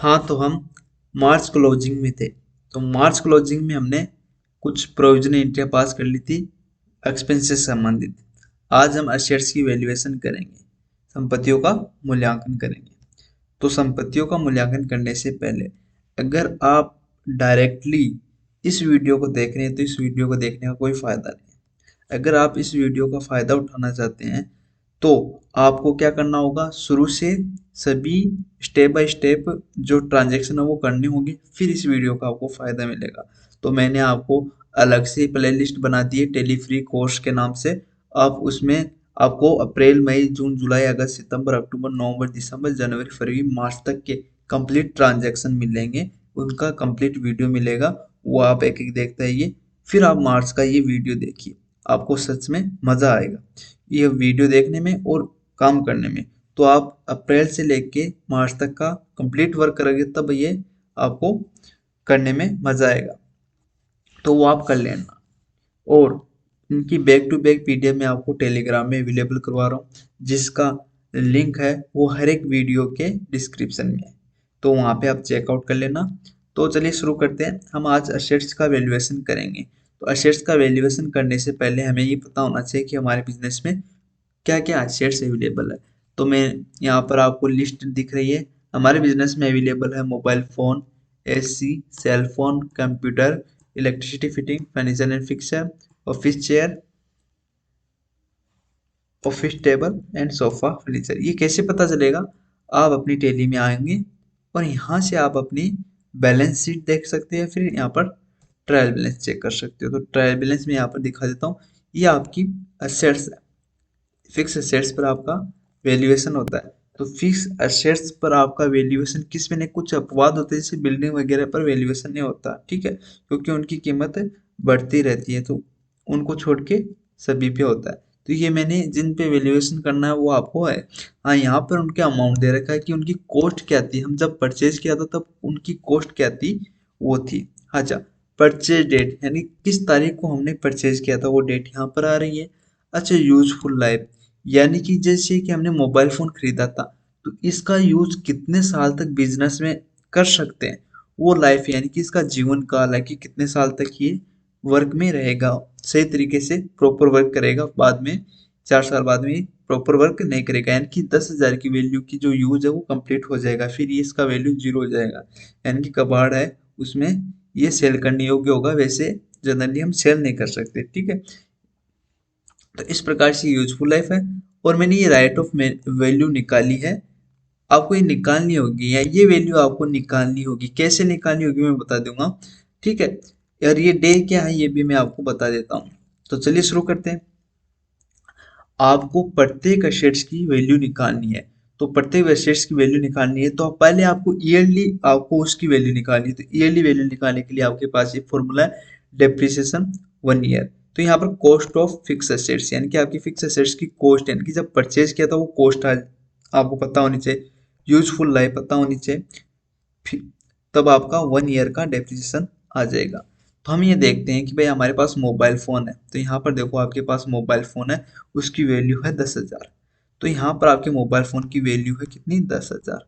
हाँ, तो हम मार्च क्लोजिंग में थे। तो मार्च क्लोजिंग में हमने कुछ प्रोविजन एंट्रियाँ पास कर ली थी एक्सपेंसेस से संबंधित। आज हम एसेट्स की वैल्यूएशन करेंगे, संपत्तियों का मूल्यांकन करेंगे। तो संपत्तियों का मूल्यांकन करने से पहले अगर आप डायरेक्टली इस वीडियो को देख रहे हैं तो इस वीडियो को देखने का कोई फ़ायदा नहीं है। अगर आप इस वीडियो का फ़ायदा उठाना चाहते हैं तो आपको क्या करना होगा, शुरू से सभी स्टेप बाय स्टेप जो ट्रांजैक्शन है वो करनी होगी, फिर इस वीडियो का आपको फ़ायदा मिलेगा। तो मैंने आपको अलग से प्लेलिस्ट बना दी है टेली फ्री कोर्स के नाम से। आप उसमें आपको अप्रैल मई जून जुलाई अगस्त सितंबर अक्टूबर नवंबर दिसंबर जनवरी फरवरी मार्च तक के कंप्लीट ट्रांजैक्शन मिलेंगे, उनका कंप्लीट वीडियो मिलेगा। वो आप एक एक देखते रहिए, फिर आप मार्च का ये वीडियो देखिए, आपको सच में मज़ा आएगा ये वीडियो देखने में और काम करने में। तो आप अप्रैल से लेके मार्च तक का कंप्लीट वर्क करोगे तब ये आपको करने में मज़ा आएगा। तो वो आप कर लेना। और इनकी बैक टू बैक पीडीएफ मैं आपको टेलीग्राम में अवेलेबल करवा रहा हूँ, जिसका लिंक है वो हर एक वीडियो के डिस्क्रिप्शन में है। तो वहाँ पे आप चेकआउट कर लेना। तो चलिए शुरू करते हैं। हम आज असेट्स का वैल्यूएशन करेंगे। तो असेट्स का वैल्यूएशन करने से पहले हमें ये पता होना चाहिए कि हमारे बिजनेस में क्या क्या एसेट्स अवेलेबल है। तो मैं यहाँ पर आपको लिस्ट दिख रही है। हमारे बिजनेस में अवेलेबल है mobile phone, AC, cell phone, computer, electricity fitting, furniture and fixture, office chair, office table and sofa furniture. ये कैसे पता चलेगा? आप अपनी टेली में आएंगे और यहाँ से आप अपनी बैलेंस शीट देख सकते हैं, फिर यहाँ पर ट्रायल बैलेंस चेक कर सकते हो। तो ट्रायल बैलेंस में यहाँ पर दिखा देता हूँ। ये आपकी असेट्स है। फिक्स एसेट्स पर आपका वैल्यूएशन होता है। तो फिक्स एसेट्स पर आपका वैल्यूएशन किस में नहीं, कुछ अपवाद होते हैं जैसे बिल्डिंग वगैरह पर वैल्यूएशन नहीं होता, ठीक है, क्योंकि उनकी कीमत बढ़ती रहती है। तो उनको छोड़ के सभी पे होता है। तो ये मैंने जिन पे वैल्यूएशन करना है वो आपको है। हाँ, यहाँ पर उनके अमाउंट दे रखा है कि उनकी कॉस्ट क्या थी, हम जब परचेज किया था तब उनकी कॉस्ट क्या थी वो थी। अच्छा, परचेज डेट यानी किस तारीख को हमने परचेज किया था वो डेट यहाँ पर आ रही है। अच्छा, यूजफुल लाइफ यानी कि जैसे कि हमने मोबाइल फ़ोन खरीदा था तो इसका यूज़ कितने साल तक बिजनेस में कर सकते हैं, वो लाइफ यानी कि इसका जीवन काल है कि कितने साल तक ये वर्क में रहेगा, सही तरीके से प्रॉपर वर्क करेगा। बाद में 4 साल बाद में प्रॉपर वर्क नहीं करेगा, यानी कि 10,000 की वैल्यू की जो यूज है वो कंप्लीट हो जाएगा, फिर ये इसका वैल्यू जीरो हो जाएगा। यानी कि कबाड़ है उसमें ये सेल करने योग्य होगा, वैसे जनरली हम सेल नहीं कर सकते, ठीक है। तो इस प्रकार से यूजफुल लाइफ है। और मैंने ये राइट ऑफ वैल्यू निकाली है। आपको ये निकालनी होगी या ये वैल्यू आपको निकालनी होगी। कैसे निकालनी होगी मैं बता दूंगा, ठीक है। और ये डे क्या है ये भी मैं आपको बता देता हूँ। तो चलिए शुरू करते हैं। आपको प्रत्येक एसेट्स की वैल्यू निकालनी है। तो प्रत्येक एसेट्स की वैल्यू निकालनी है तो पहले आपको ईयरली आपको उसकी वैल्यू निकालनी है। तो ईयरली वैल्यू निकालने के लिए आपके पास ये फॉर्मूला है, डेप्रिसिएशन 1 ईयर। तो यहाँ पर कॉस्ट ऑफ फिक्स एसेट्स यानी कि आपकी फिक्स एसेट्स की कॉस्ट, यानी कि जब परचेज किया था वो कॉस्ट आपको पता होनी चाहिए। यूजफुल लाइफ पता होनी चाहिए, फिर तब आपका 1 ईयर का डेप्रिसिएशन आ जाएगा। तो हम ये देखते हैं कि भाई हमारे पास मोबाइल फ़ोन है। तो यहाँ पर देखो आपके पास मोबाइल फ़ोन है, उसकी वैल्यू है 10,000। तो यहाँ पर आपके मोबाइल फ़ोन की वैल्यू है कितनी, 10,000।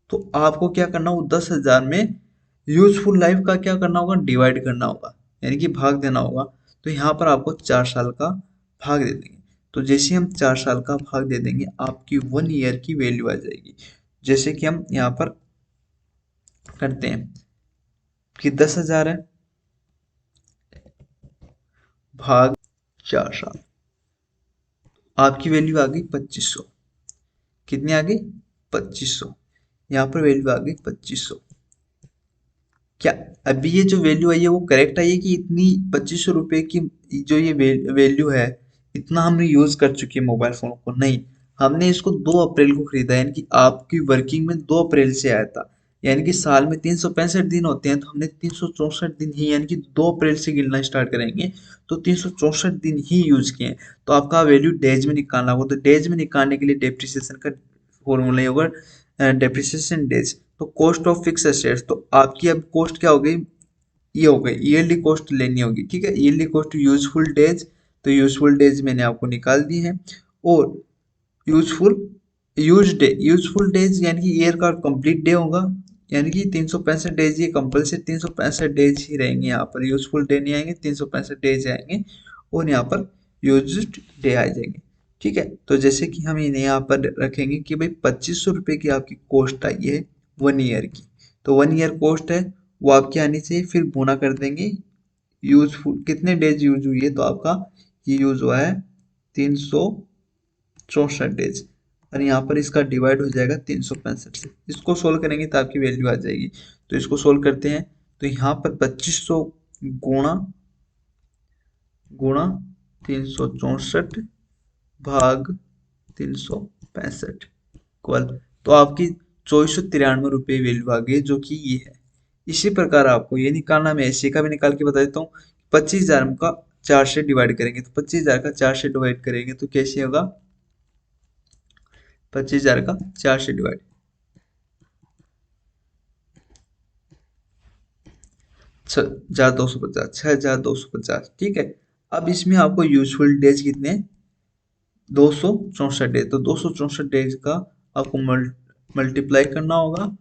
तो आपको क्या करना होगा, 10,000 में यूजफुल लाइफ का क्या करना होगा, डिवाइड करना होगा, यानी कि भाग देना होगा। तो यहाँ पर आपको 4 साल का भाग दे देंगे। तो जैसे हम 4 साल का भाग दे देंगे आपकी 1 ईयर की वैल्यू आ जाएगी। जैसे कि हम यहाँ पर करते हैं कि 10,000 है भाग 4 साल, आपकी वैल्यू आ गई 2500। कितनी आ गई, 2500। यहाँ पर वैल्यू आ गई 2500। क्या अभी ये जो वैल्यू आई है वो करेक्ट आई है कि इतनी 2500 रुपये की जो ये वैल्यू है इतना हमने यूज कर चुके हैं मोबाइल फोन को? नहीं, हमने इसको 2 अप्रैल को खरीदा, यानी कि आपकी वर्किंग में 2 अप्रैल से आया था। यानी कि साल में 365 दिन होते हैं, तो हमने 364 दिन ही यानी कि 2 अप्रैल से गिनना स्टार्ट करेंगे तो 364 दिन ही यूज किए हैं। तो आपका वैल्यू डेज में निकालना होगा। तो डेज में निकालने के लिए डेप्रिसिएशन का फॉर्मूला होगा डेप्रिसिएशन डेज। तो कॉस्ट ऑफ फिक्स एसेट्स, तो आपकी अब कॉस्ट क्या हो गई, ये हो गई ईयरली कॉस्ट लेनी होगी, ठीक है। ईयरली कॉस्ट यूजफुल डेज, तो यूजफुल डेज मैंने आपको निकाल दी है। और useful use day, useful days यानी कि ईयर का कंप्लीट डे होगा, यानी कि 365 डेज, ये कंपल्सरी 365 डेज ही रहेंगे, यहाँ पर यूजफुल डे नहीं आएंगे, 365 डेज आएंगे और यहाँ पर यूज्ड डे आ जाएंगे। ठीक है, तो जैसे कि हम इन्हें यहाँ पर रखेंगे कि भाई 2500 रुपये की आपकी कॉस्ट आई है 1 ईयर की, तो 1 ईयर कॉस्ट है वो आपकी आनी चाहिए, फिर गुना कर देंगे यूजफुल कितने डेज यूज हुई है, तो आपका ये यूज हुआ है 364 डेज, और यहाँ पर इसका डिवाइड हो जाएगा 365 से। इसको सोल्व करेंगे तो आपकी वैल्यू आ जाएगी। तो इसको सोल्व करते हैं, तो यहाँ पर 2500 गुणा गुणा 364 भाग 365 इक्वल, तो आपकी 2493 रुपये वैल्यू आ गई, जो कि ये है। इसी प्रकार आपको ये निकालना, मैं ऐसे का भी निकाल के बता देता हूँ। 25,000 का 4 से डिवाइड करेंगे, तो 25,000 का 4 से डिवाइड करेंगे तो कैसे होगा, 25,000 का 4 से डिवाइड, 6,250, 6,250। ठीक है, अब इसमें आपको यूजफुल डेज कितने, 264 डेज, तो 264 डेज का आपको मल्टीप्लाई करना होगा,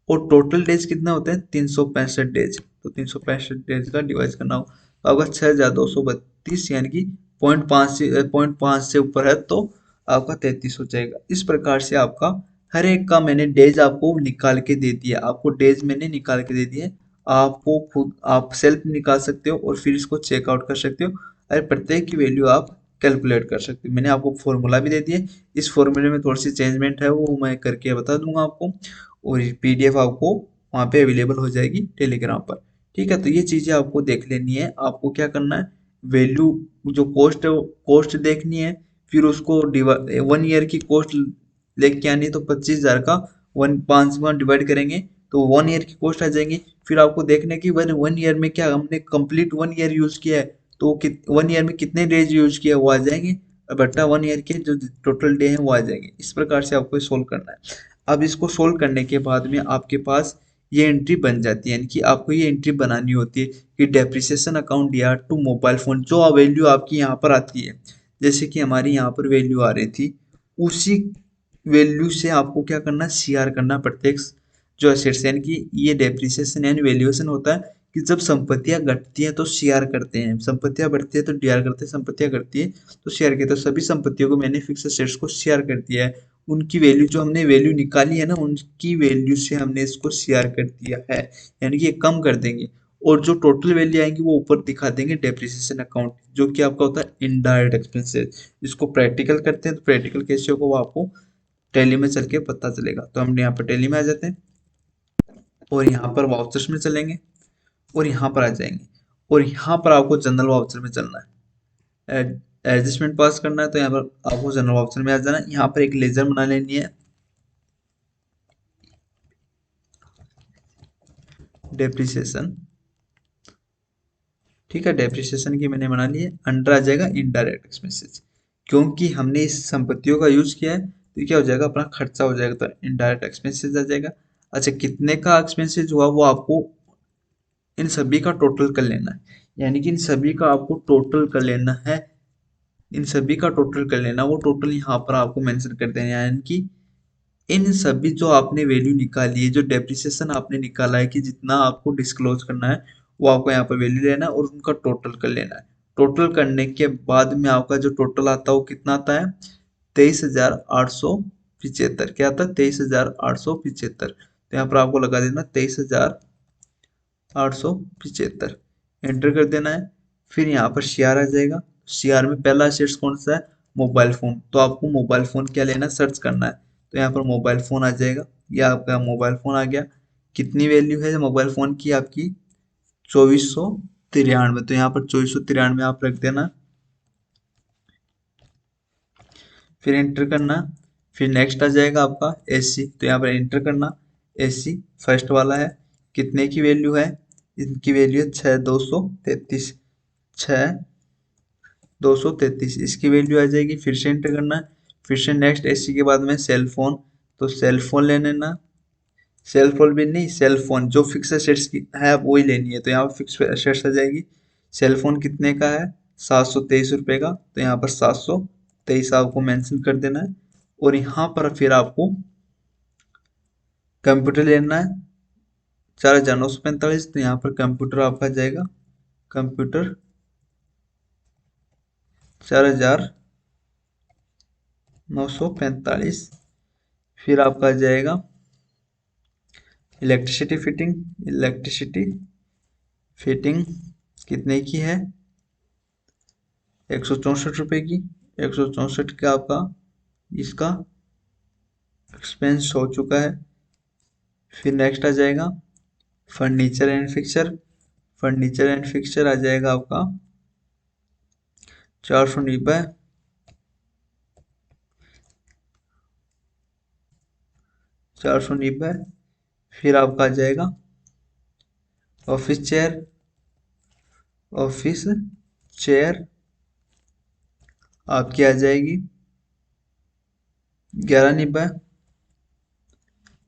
और टोटल डेज कितना होते हैं 365 डेज, तो 365 डेज का डिवाइड करना होगा, तो आपका 6,232, यानी कि 0.5 से ऊपर है तो आपका 33 हो जाएगा। इस प्रकार से आपका हर एक का मैंने डेज आपको निकाल के दे दिया, आपको डेज मैंने निकाल के दे दिए, आपको खुद आप सेल्फ निकाल सकते हो और फिर इसको चेकआउट कर सकते हो, और प्रत्येक की वैल्यू आप कैलकुलेट कर सकते हो। मैंने आपको फॉर्मूला भी दे दिए, इस फॉर्मूले में थोड़ी सी चेंजमेंट है वो मैं करके बता दूंगा आपको, और पीडीएफ आपको वहाँ पे अवेलेबल हो जाएगी टेलीग्राम पर। ठीक है, तो ये चीज़ें आपको देख लेनी है। आपको क्या करना है, वैल्यू जो कॉस्ट है वो कॉस्ट देखनी है, फिर उसको 1 ईयर की कॉस्ट लेके आनी है, तो 25,000 का 5 में डिवाइड करेंगे तो 1 ईयर की कॉस्ट आ जाएंगी। फिर आपको देखने की 1 ईयर में क्या हमने कंप्लीट 1 ईयर यूज किया है, तो 1 ईयर में कितने डेज यूज किया वो आ जाएंगे, और बट्टा 1 ईयर के जो टोटल डे हैं वो आ जाएंगे। इस प्रकार से आपको सोल्व करना है। अब इसको सोल्व करने के बाद में आपके पास ये एंट्री बन जाती है, यानी कि आपको ये एंट्री बनानी होती है कि डेप्रिसिएशन अकाउंट दिया टू मोबाइल फोन, जो वैल्यू आपकी यहाँ पर आती है, जैसे कि हमारी यहाँ पर वैल्यू आ रही थी, उसी वैल्यू से आपको क्या करना, सीआर करना प्रत्येक जो एसेट्स, यानी कि ये डेप्रिसिएशन यानी वैल्यूएशन होता है कि जब संपत्तियां घटती हैं तो सीआर करते हैं, संपत्तियां बढ़ती है तो डीआर करते हैं, संपत्तियां घटती है तो सीआर करते हैं। तो सभी संपत्तियों को मैंने फिक्स एसेट्स को सीआर कर दिया है, उनकी वैल्यू जो हमने वैल्यू निकाली है ना, उनकी वैल्यू से हमने इसको सीआर कर दिया है, यानी कि ये कम कर देंगे, और जो टोटल वैल्यू आएंगी वो ऊपर दिखा देंगे डेप्रिसिएशन अकाउंट, जो कि आपका होता है इनडायरेक्ट एक्सपेंसेस। इसको प्रैक्टिकल करते हैं, तो प्रैक्टिकल कैसे होगा वो आपको टैली में चल के पता चलेगा। तो हम यहाँ पर टैली में आ जाते हैं, और यहाँ पर वाउचर्स में चलेंगे, और यहाँ पर आ जाएंगे, और यहाँ पर आपको जनरल वाउचर में चलना है, एडजस्टमेंट पास करना है, तो यहाँ पर आपको जनरल वाउचर में आ जाना है। यहाँ पर एक लेजर बना लेनी है, डेप्रिसिएशन। ठीक है, डेप्रिसिएशन की मैंने बना ली है, अंडर आ जाएगा इनडायरेक्ट एक्सपेंसेस, क्योंकि हमने इस संपत्तियों का यूज किया है तो क्या हो जाएगा, अपना खर्चा हो जाएगा, तो इनडायरेक्ट एक्सपेंसेस आ जाएगा। अच्छा, कितने का एक्सपेंसेस हुआ वो आपको इन सभी का टोटल कर लेना है, यानी कि इन सभी का आपको टोटल कर लेना है, इन सभी का टोटल कर लेना, वो टोटल यहाँ पर आपको मेंशन कर देना है, यानी कि इन सभी जो आपने वैल्यू निकाली है, जो डेप्रिसिएशन आपने निकाला है कि जितना आपको डिस्क्लोज करना है, वो आपको यहाँ पर वैल्यू लेना है और उनका टोटल कर लेना है। टोटल करने के बाद में आपका जो टोटल आता है वो कितना आता है, 23,875। क्या आता है, 23,875। तो यहाँ पर आपको लगा देना 23,875, एंटर कर देना है। फिर यहाँ पर सीआर आ जाएगा, सीआर में पहला असेट्स कौन सा है, मोबाइल फोन, तो आपको मोबाइल फोन क्या लेना है, सर्च करना है, तो यहाँ पर मोबाइल फोन आ जाएगा, यह आपका मोबाइल फोन आ गया। कितनी वैल्यू है मोबाइल फोन की आपकी, 2493, तो यहाँ पर 2493 आप रख देना, फिर एंटर करना। फिर नेक्स्ट आ जाएगा आपका एसी, तो यहाँ पर एंटर करना, एसी फर्स्ट वाला है, कितने की वैल्यू है, इनकी वैल्यू है 6,233, 6,233 इसकी वैल्यू आ जाएगी। फिर से एंटर करना, फिर से नेक्स्ट एसी के बाद में सेल फोन, तो सेल फोन ले लेना, सेल फोन भी नहीं, सेल फोन जो फिक्स एसेट्स की है वही लेनी है, तो यहाँ पर फिक्स एसेट्स आ जाएगी। सेल फोन कितने का है, 723 रुपये का, तो यहाँ पर 723 आपको मेंशन कर देना है। और यहाँ पर फिर आपको कंप्यूटर लेना है, 4,945। तो यहाँ पर कंप्यूटर आपका जाएगा, कंप्यूटर 4,945। फिर आपका जाएगा इलेक्ट्रिसिटी फिटिंग, इलेक्ट्रिसिटी फिटिंग कितने की है, 164 रुपये की। 164 का आपका इसका एक्सपेंस हो चुका है। फिर नेक्स्ट आ जाएगा furniture and fixer, furniture and fixer आ जाएगा आपका 490, 490। फिर आपका आ जाएगा ऑफिस चेयर, ऑफिस चेयर आपकी आ जाएगी 1190,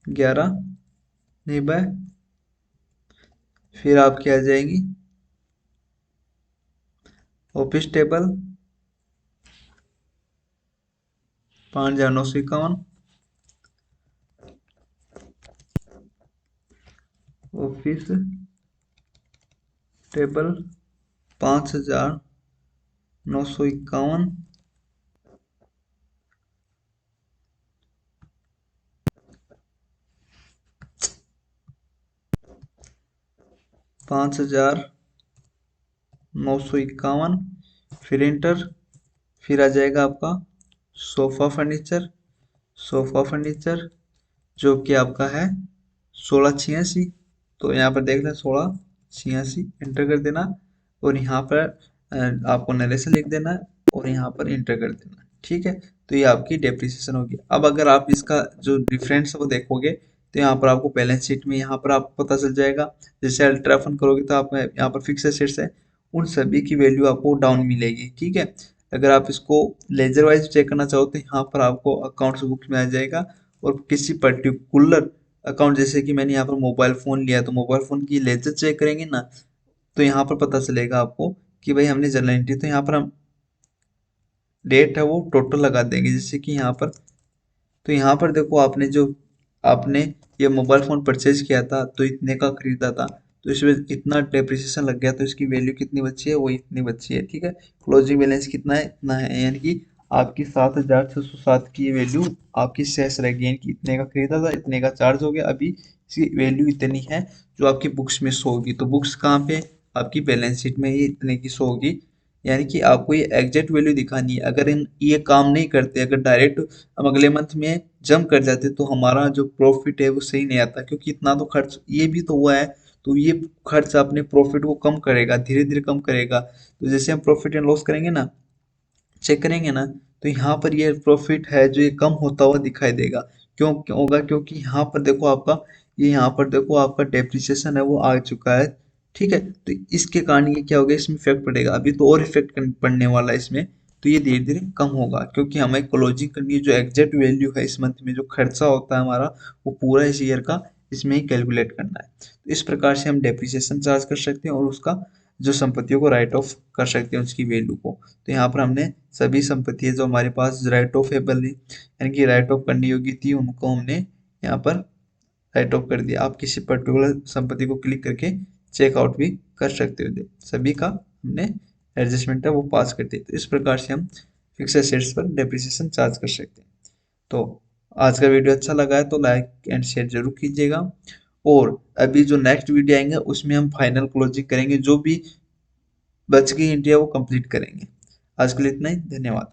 1190। फिर आपकी आ जाएगी ऑफिस टेबल 5,951, ऑफिस टेबल 5,951। 5,951। फिर इंटर। फिर आ जाएगा आपका सोफा फर्नीचर, सोफा फर्नीचर जो कि आपका है 1686। तो यहाँ पर देख लें 1686 एंटर कर देना, और यहाँ पर आपको नरेशन लिख देना है, और यहाँ पर एंटर कर देना है। ठीक है, तो ये आपकी डेप्रिसिएशन होगी। अब अगर आप इसका जो डिफरेंस है वो देखोगे, तो यहाँ पर आपको बैलेंस शीट में यहाँ पर आपको पता चल जाएगा। जैसे अल्ट्रा फंड करोगे तो आप यहाँ पर फिक्स एसेट्स है, उन सभी की वैल्यू आपको डाउन मिलेगी। ठीक है, अगर आप इसको लेजर वाइज चेक करना चाहो तो यहाँ पर आपको अकाउंट्स बुक में आ जाएगा, और किसी पर्टिकुलर अकाउंट, जैसे कि मैंने यहाँ पर मोबाइल फ़ोन लिया तो मोबाइल फ़ोन की लेजर चेक करेंगे ना, तो यहाँ पर पता चलेगा आपको कि भाई हमने जर्नल एंट्री, तो यहाँ पर हम डेट है वो टोटल लगा देंगे। जैसे कि यहाँ पर, तो यहाँ पर देखो आपने जो आपने ये मोबाइल फ़ोन परचेज किया था तो इतने का खरीदा था, तो इसमें इतना डेप्रिसिएशन लग गया, तो इसकी वैल्यू कितनी बची है, वो इतनी बची है। ठीक है, क्लोजिंग बैलेंस कितना है, इतना है, यानी कि आपकी 7,607 की वैल्यू आपकी शेष रहेगी, यानी कि इतने का खरीदा था, इतने का चार्ज हो गया, अभी इसकी वैल्यू इतनी है जो आपकी बुक्स में शो होगी। तो बुक्स कहाँ पे, आपकी बैलेंस शीट में ही इतने की शो होगी, यानी कि आपको ये एग्जैक्ट वैल्यू दिखानी है। अगर इन ये काम नहीं करते, अगर डायरेक्ट हम अगले मंथ में जंप कर जाते, तो हमारा जो प्रॉफिट है वो सही नहीं आता, क्योंकि इतना तो खर्च ये भी तो हुआ है, तो ये खर्च अपने प्रॉफिट को कम करेगा, धीरे धीरे कम करेगा। तो जैसे हम प्रॉफिट एंड लॉस करेंगे ना, चेक करेंगे ना, तो यहाँ पर ये प्रॉफिट है जो ये कम होता हुआ दिखाई देगा। क्यों होगा, क्योंकि यहाँ पर देखो आपका, ये यहाँ पर देखो आपका डेप्रिसिएशन है वो आ चुका है। ठीक है, तो इसके कारण ये क्या होगा, इसमें इफेक्ट पड़ेगा, अभी तो और इफेक्ट पड़ने वाला है इसमें। तो ये धीरे धीरे कम होगा, क्योंकि हमें क्लोजिंग करनी है, जो एग्जैक्ट वैल्यू है इस मंथ में जो खर्चा होता है हमारा, वो पूरा इस ईयर का इसमें ही कैलकुलेट करना है। तो इस प्रकार से हम डेप्रिसिएशन चार्ज कर सकते हैं, और उसका जो संपत्तियों को राइट ऑफ कर सकते हैं उसकी वैल्यू को। तो यहाँ पर हमने सभी संपत्ति जो हमारे पास राइट ऑफ एबल है, यानी कि राइट ऑफ करनी योग्य थी, उनको हमने यहाँ पर राइट ऑफ कर दिया। आप किसी पर्टिकुलर संपत्ति को क्लिक करके चेकआउट भी कर सकते हो। सभी का हमने एडजस्टमेंट है वो पास कर दिया। तो इस प्रकार से हम फिक्स एसेट्स पर डेप्रिसिएशन चार्ज कर सकते हैं। तो आज का वीडियो अच्छा लगा है तो लाइक एंड शेयर जरूर कीजिएगा, और अभी जो नेक्स्ट वीडियो आएंगे उसमें हम फाइनल क्लोजिंग करेंगे, जो भी बच गई एंट्री है वो कंप्लीट करेंगे। आज के लिए इतना ही, धन्यवाद।